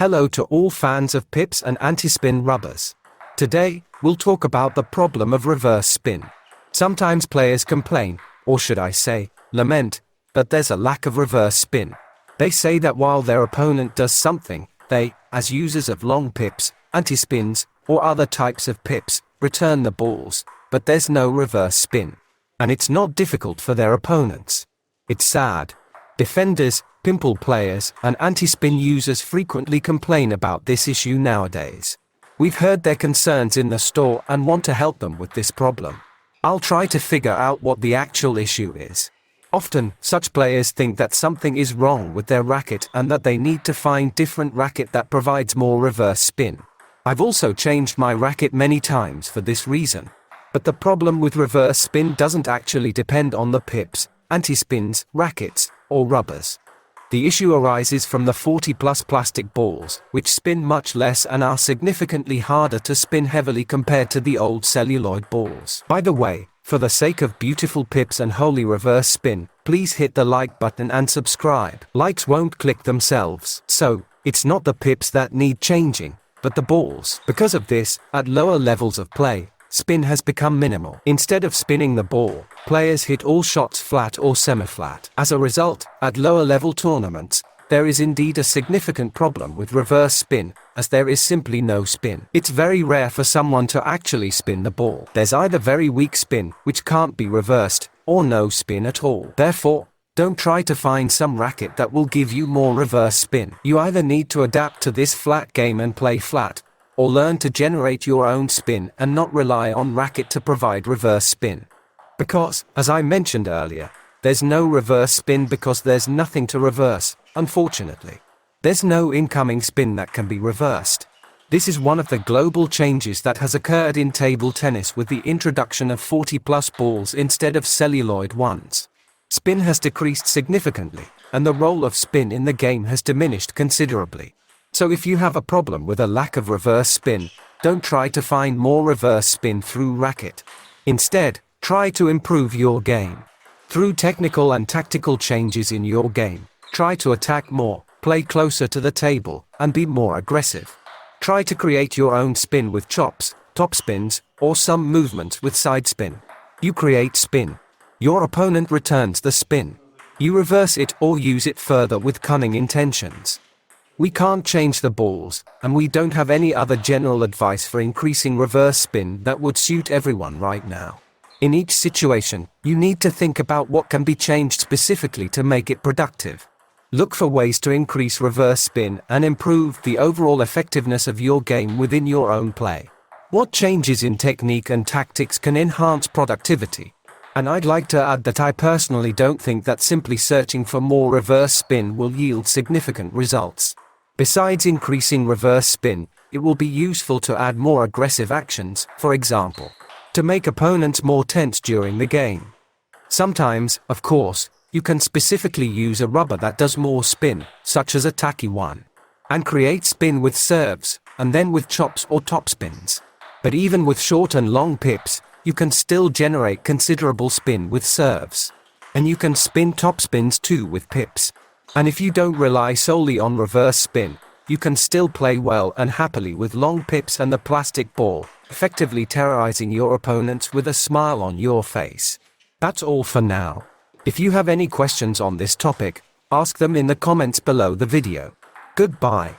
Hello to all fans of pips and anti-spin rubbers. Today, we'll talk about the problem of reverse spin. Sometimes players complain, or should I say, lament, that there's a lack of reverse spin. They say that while their opponent does something, they, as users of long pips, anti-spins, or other types of pips, return the balls, but there's no reverse spin. And it's not difficult for their opponents. It's sad. Defenders, pimple players, and anti-spin users frequently complain about this issue nowadays. We've heard their concerns in the store and want to help them with this problem. I'll try to figure out what the actual issue is. Often, such players think that something is wrong with their racket and that they need to find different racket that provides more reverse spin. I've also changed my racket many times for this reason. But the problem with reverse spin doesn't actually depend on the pips, anti-spins, rackets, or rubbers. The issue arises from the 40+ plastic balls, which spin much less and are significantly harder to spin heavily compared to the old celluloid balls. By the way, for the sake of beautiful pips and holy reverse spin, please hit the like button and subscribe. Likes won't click themselves, so it's not the pips that need changing, but the balls. Because of this, at lower levels of play, spin has become minimal. Instead of spinning the ball, players hit all shots flat or semi-flat. As a result, at lower level tournaments, there is indeed a significant problem with reverse spin, as there is simply no spin. It's very rare for someone to actually spin the ball. There's either very weak spin, which can't be reversed, or no spin at all. Therefore, don't try to find some racket that will give you more reverse spin. You either need to adapt to this flat game and play flat, or learn to generate your own spin and not rely on racket to provide reverse spin. Because, as I mentioned earlier, there's no reverse spin because there's nothing to reverse, unfortunately. There's no incoming spin that can be reversed. This is one of the global changes that has occurred in table tennis with the introduction of 40+ balls instead of celluloid ones. Spin has decreased significantly, and the role of spin in the game has diminished considerably. So if you have a problem with a lack of reverse spin, don't try to find more reverse spin through racket. Instead, try to improve your game. Through technical and tactical changes in your game, try to attack more, play closer to the table, and be more aggressive. Try to create your own spin with chops, top spins, or some movements with side spin. You create spin. Your opponent returns the spin. You reverse it or use it further with cunning intentions. We can't change the balls, and we don't have any other general advice for increasing reverse spin that would suit everyone right now. In each situation, you need to think about what can be changed specifically to make it productive. Look for ways to increase reverse spin and improve the overall effectiveness of your game within your own play. What changes in technique and tactics can enhance productivity? And I'd like to add that I personally don't think that simply searching for more reverse spin will yield significant results. Besides increasing reverse spin, it will be useful to add more aggressive actions, for example, to make opponents more tense during the game. Sometimes, of course, you can specifically use a rubber that does more spin, such as a tacky one, and create spin with serves, and then with chops or top spins. But even with short and long pips, you can still generate considerable spin with serves. And you can spin top spins too with pips. And if you don't rely solely on reverse spin, you can still play well and happily with long pips and the plastic ball, effectively terrorizing your opponents with a smile on your face. That's all for now. If you have any questions on this topic, ask them in the comments below the video. Goodbye.